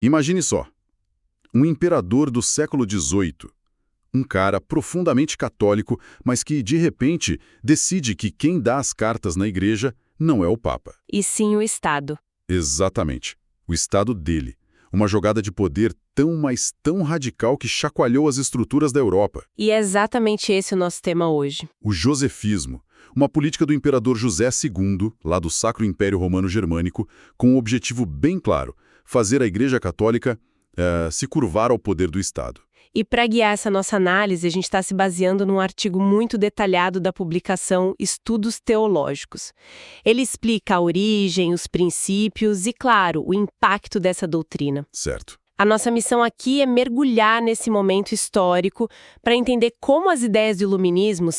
Imagine só, um imperador do século XVIII, um cara profundamente católico, mas que, de repente, decide que quem dá as cartas na igreja não é o Papa. E sim o Estado. Exatamente. O Estado dele. Uma jogada de poder tão, mas tão radical que chacoalhou as estruturas da Europa. E é exatamente esse o nosso tema hoje. O josefismo. Uma política do imperador José II, lá do Sacro Império Romano Germânico, com um objetivo bem claro: fazer a Igreja Católica se curvar ao poder do Estado. E para guiar essa nossa análise, a gente está se baseando num artigo muito detalhado da publicação Estudos Teológicos. Ele explica a origem, os princípios e, claro, o impacto dessa doutrina. Certo. A nossa missão aqui é mergulhar nesse momento histórico para entender como as ideias do iluminismo,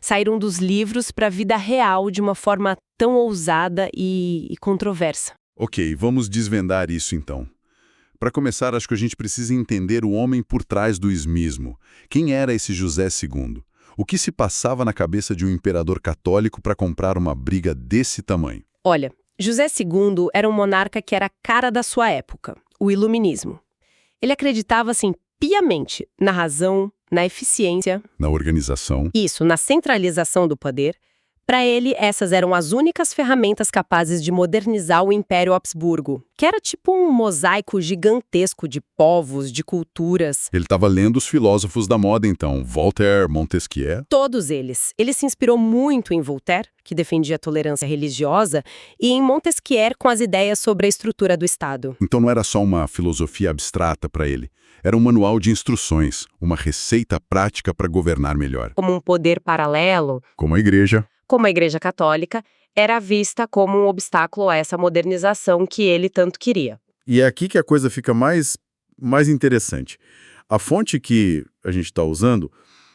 saíram dos livros para a vida real de uma forma tão ousada e controversa. Ok, vamos desvendar isso então. Para começar, acho que a gente precisa entender o homem por trás do ismismo. Quem era esse José II? O que se passava na cabeça de um imperador católico para comprar uma briga desse tamanho? Olha, José II era um monarca que era a cara da sua época, o iluminismo. Ele acreditava, piamente na razão, na eficiência. Na organização. Isso, na centralização do poder. Para ele, essas eram as únicas ferramentas capazes de modernizar o Império Habsburgo, que era tipo um mosaico gigantesco de povos, de culturas. Ele estava lendo os filósofos da moda, então, Voltaire, Montesquieu. Todos eles. Ele se inspirou muito em Voltaire, que defendia a tolerância religiosa, e em Montesquieu com as ideias sobre a estrutura do Estado. Então não era só uma filosofia abstrata para ele. Era um manual de instruções, uma receita prática para governar melhor. Como um poder paralelo, Como a igreja. como a Igreja Católica, era vista como um obstáculo a essa modernização que ele tanto queria. E é aqui que a coisa fica mais interessante. A fonte que a gente está usando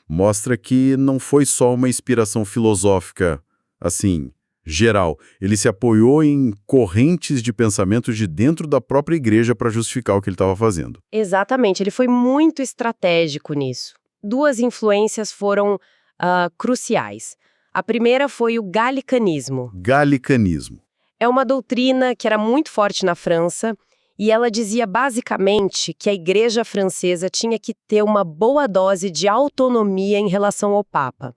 mostra que não foi só uma inspiração filosófica, assim, geral. Ele se apoiou em correntes de pensamento de dentro da própria igreja para justificar o que ele estava fazendo. Exatamente, ele foi muito estratégico nisso. Duas influências foram cruciais. A primeira foi o galicanismo. Galicanismo. É uma doutrina que era muito forte na França e ela dizia basicamente que a igreja francesa tinha que ter uma boa dose de autonomia em relação ao Papa.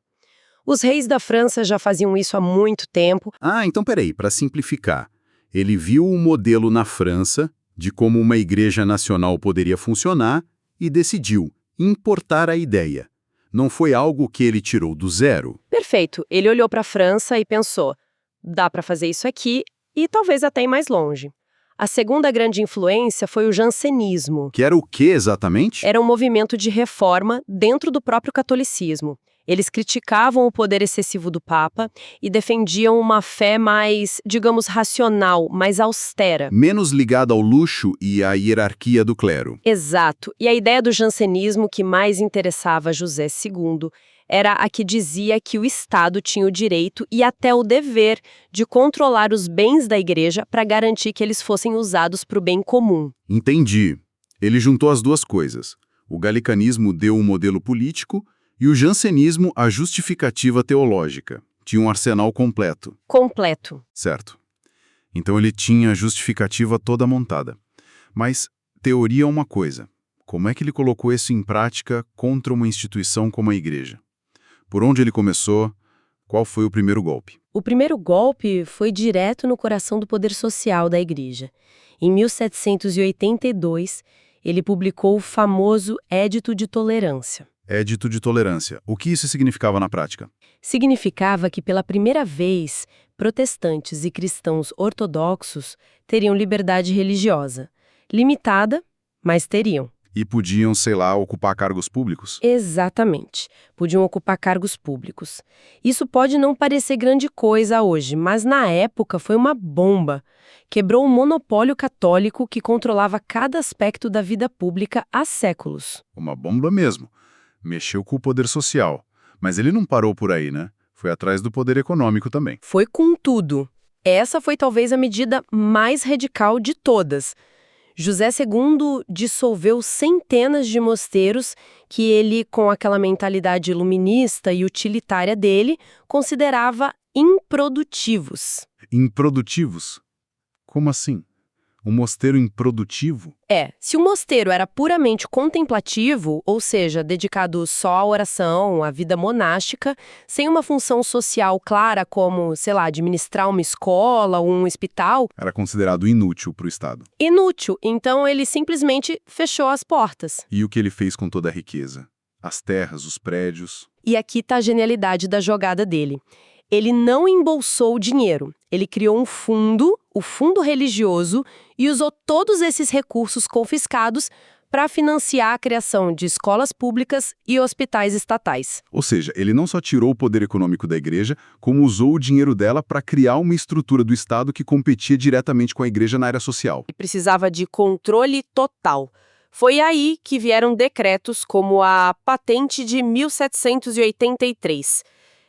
Os reis da França já faziam isso há muito tempo. Então peraí, para simplificar. Ele viu um modelo na França de como uma igreja nacional poderia funcionar e decidiu importar a ideia. Não foi algo que ele tirou do zero. Perfeito. Ele olhou para a França e pensou, dá para fazer isso aqui e talvez até ir mais longe. A segunda grande influência foi o jansenismo. Que era o que exatamente? Era um movimento de reforma dentro do próprio catolicismo. Eles criticavam o poder excessivo do Papa e defendiam uma fé mais, digamos, racional, mais austera. Menos ligada ao luxo e à hierarquia do clero. Exato. E a ideia do jansenismo que mais interessava José II era a que dizia que o Estado tinha o direito e até o dever de controlar os bens da igreja para garantir que eles fossem usados para o bem comum. Entendi. Ele juntou as duas coisas. O galicanismo deu um modelo político e o jansenismo a justificativa teológica. Tinha um arsenal completo. Completo. Certo. Então ele tinha a justificativa toda montada. Mas teoria é uma coisa. Como é que ele colocou isso em prática contra uma instituição como a igreja? Por onde ele começou? Qual foi o primeiro golpe? O primeiro golpe foi direto no coração do poder social da igreja. Em 1782, ele publicou o famoso Édito de Tolerância. Édito de Tolerância. O que isso significava na prática? Significava que, pela primeira vez, protestantes e cristãos ortodoxos teriam liberdade religiosa. Limitada, mas teriam. E podiam, ocupar cargos públicos? Exatamente. Podiam ocupar cargos públicos. Isso pode não parecer grande coisa hoje, mas na época foi uma bomba. Quebrou o monopólio católico que controlava cada aspecto da vida pública há séculos. Uma bomba mesmo. Mexeu com o poder social. Mas ele não parou por aí, né? Foi atrás do poder econômico também. Foi com tudo. Essa foi talvez a medida mais radical de todas. José II dissolveu centenas de mosteiros que ele, com aquela mentalidade iluminista e utilitária dele, considerava improdutivos. Improdutivos? Como assim? Um mosteiro improdutivo? Se o mosteiro era puramente contemplativo, ou seja, dedicado só à oração, à vida monástica, sem uma função social clara como, sei lá, administrar uma escola ou um hospital, Era considerado inútil para o Estado. inútil. Então ele simplesmente fechou as portas. E o que ele fez com toda a riqueza? As terras, os prédios. E aqui está a genialidade da jogada dele. Ele não embolsou o dinheiro. Ele criou um fundo, o fundo religioso, e usou todos esses recursos confiscados para financiar a criação de escolas públicas e hospitais estatais. Ou seja, ele não só tirou o poder econômico da igreja, como usou o dinheiro dela para criar uma estrutura do Estado que competia diretamente com a igreja na área social. E precisava de controle total. Foi aí que vieram decretos como a Patente de 1783.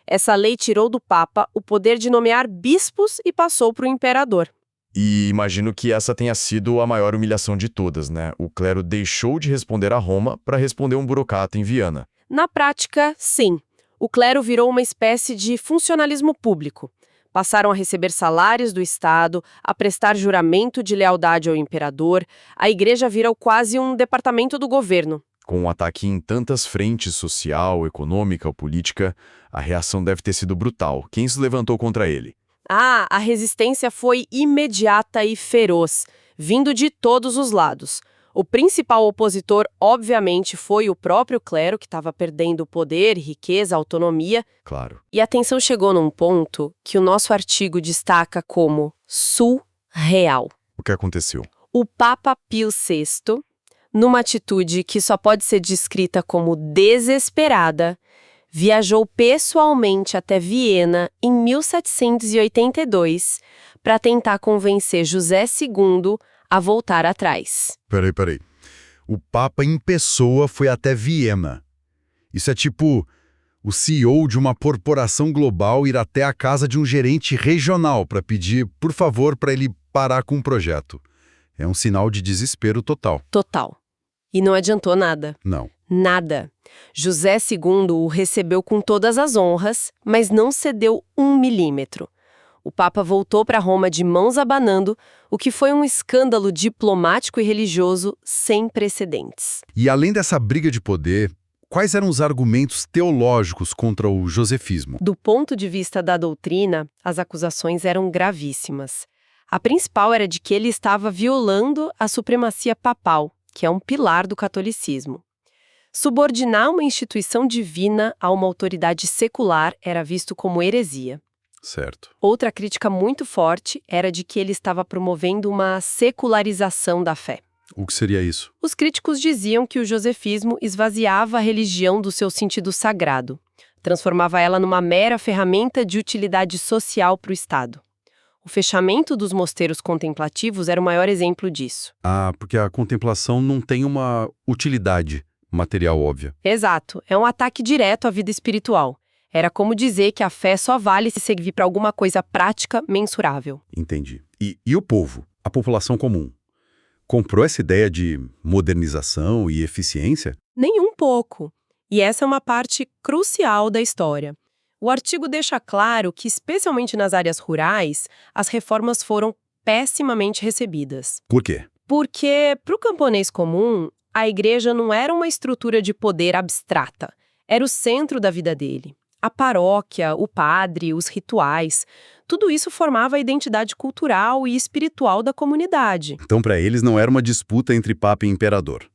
Essa lei tirou do Papa o poder de nomear bispos e passou para o imperador. E imagino que essa tenha sido a maior humilhação de todas, né? O clero deixou de responder a Roma para responder um burocrata em Viana. Na prática, sim. O clero virou uma espécie de funcionalismo público. Passaram a receber salários do Estado, a prestar juramento de lealdade ao imperador. A igreja virou quase um departamento do governo. Com um ataque em tantas frentes, social, econômica ou política, a reação deve ter sido brutal. Quem se levantou contra ele? A resistência foi imediata e feroz, vindo de todos os lados. O principal opositor, obviamente, foi o próprio clero, que estava perdendo poder, riqueza, autonomia. Claro. E a tensão chegou num ponto que o nosso artigo destaca como surreal. O que aconteceu? O Papa Pio VI, numa atitude que só pode ser descrita como desesperada, viajou pessoalmente até Viena em 1782 para tentar convencer José II a voltar atrás. Peraí. O Papa em pessoa foi até Viena. Isso é tipo o CEO de uma corporação global ir até a casa de um gerente regional para pedir, por favor, para ele parar com o projeto. É um sinal de desespero total. Total. E não adiantou nada. Não. Nada. José II o recebeu com todas as honras, mas não cedeu 1 milímetro. O Papa voltou para Roma de mãos abanando, o que foi um escândalo diplomático e religioso sem precedentes. E além dessa briga de poder, quais eram os argumentos teológicos contra o josefismo? Do ponto de vista da doutrina, as acusações eram gravíssimas. A principal era de que ele estava violando a supremacia papal, que é um pilar do catolicismo. Subordinar uma instituição divina a uma autoridade secular era visto como heresia. Certo. Outra crítica muito forte era de que ele estava promovendo uma secularização da fé. O que seria isso? Os críticos diziam que o josefismo esvaziava a religião do seu sentido sagrado, transformava ela numa mera ferramenta de utilidade social para o Estado. O fechamento dos mosteiros contemplativos era o maior exemplo disso. Porque a contemplação não tem uma utilidade material óbvia. Exato, é um ataque direto à vida espiritual. Era como dizer que a fé só vale se servir para alguma coisa prática, mensurável. Entendi. E o povo, a população comum, comprou essa ideia de modernização e eficiência? Nem um pouco. E essa é uma parte crucial da história. O artigo deixa claro que, especialmente nas áreas rurais, as reformas foram pessimamente recebidas. Por quê? Porque, para o camponês comum, a igreja não era uma estrutura de poder abstrata. Era o centro da vida dele. A paróquia, o padre, os rituais, tudo isso formava a identidade cultural e espiritual da comunidade. Então, para eles, não era uma disputa entre Papa e Imperador.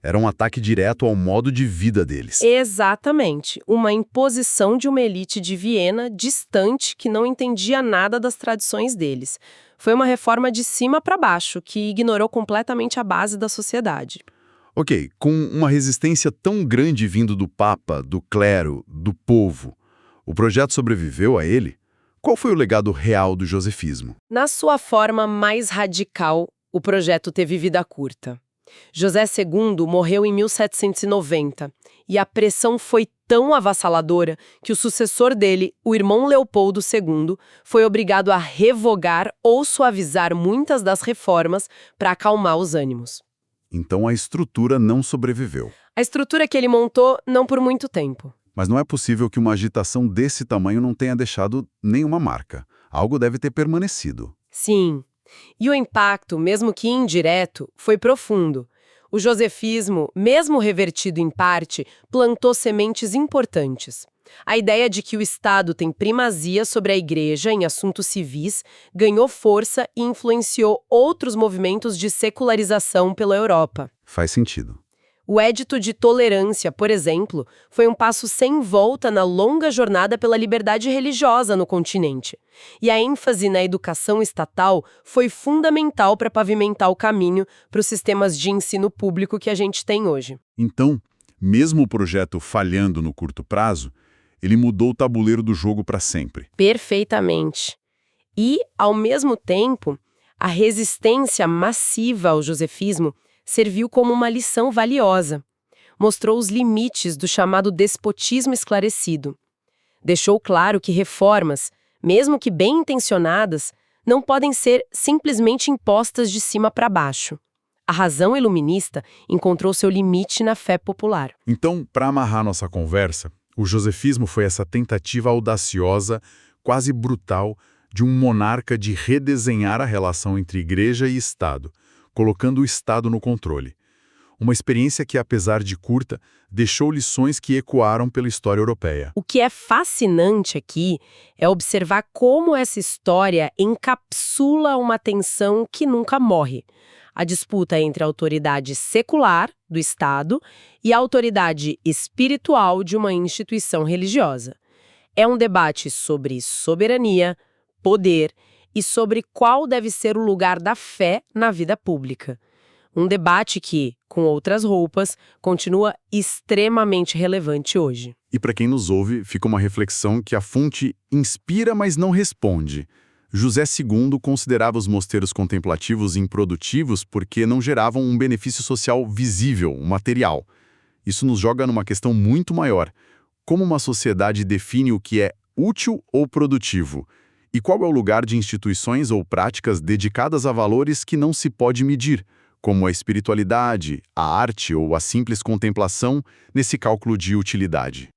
Era um ataque direto ao modo de vida deles. Exatamente. Uma imposição de uma elite de Viena distante que não entendia nada das tradições deles. Foi uma reforma de cima para baixo, que ignorou completamente a base da sociedade. Ok, com uma resistência tão grande vindo do Papa, do clero, do povo, o projeto sobreviveu a ele? Qual foi o legado real do josefismo? Na sua forma mais radical, o projeto teve vida curta. José II morreu em 1790 e a pressão foi tão avassaladora que o sucessor dele, o irmão Leopoldo II, foi obrigado a revogar ou suavizar muitas das reformas para acalmar os ânimos. Então a estrutura não sobreviveu. A estrutura que ele montou não por muito tempo. Mas não é possível que uma agitação desse tamanho não tenha deixado nenhuma marca. Algo deve ter permanecido. Sim. E o impacto, mesmo que indireto, foi profundo. O josefismo, mesmo revertido em parte, plantou sementes importantes. A ideia de que o Estado tem primazia sobre a Igreja em assuntos civis ganhou força e influenciou outros movimentos de secularização pela Europa. Faz sentido. O Édito de Tolerância, por exemplo, foi um passo sem volta na longa jornada pela liberdade religiosa no continente. E a ênfase na educação estatal foi fundamental para pavimentar o caminho para os sistemas de ensino público que a gente tem hoje. Então, mesmo o projeto falhando no curto prazo, ele mudou o tabuleiro do jogo para sempre. Perfeitamente. E, ao mesmo tempo, a resistência massiva ao josefismo serviu como uma lição valiosa. Mostrou os limites do chamado despotismo esclarecido. Deixou claro que reformas, mesmo que bem intencionadas, não podem ser simplesmente impostas de cima para baixo. A razão iluminista encontrou seu limite na fé popular. Então, para amarrar nossa conversa, o josefismo foi essa tentativa audaciosa, quase brutal, de um monarca de redesenhar a relação entre igreja e Estado, colocando o Estado no controle. Uma experiência que, apesar de curta, deixou lições que ecoaram pela história europeia. O que é fascinante aqui é observar como essa história encapsula uma tensão que nunca morre. A disputa entre a autoridade secular do Estado e a autoridade espiritual de uma instituição religiosa. É um debate sobre soberania, poder e sobre qual deve ser o lugar da fé na vida pública. Um debate que, com outras roupas, continua extremamente relevante hoje. E para quem nos ouve, fica uma reflexão que a fonte inspira, mas não responde. José II considerava os mosteiros contemplativos improdutivos porque não geravam um benefício social visível, material. Isso nos joga numa questão muito maior. Como uma sociedade define o que é útil ou produtivo? E qual é o lugar de instituições ou práticas dedicadas a valores que não se pode medir, como a espiritualidade, a arte ou a simples contemplação, nesse cálculo de utilidade?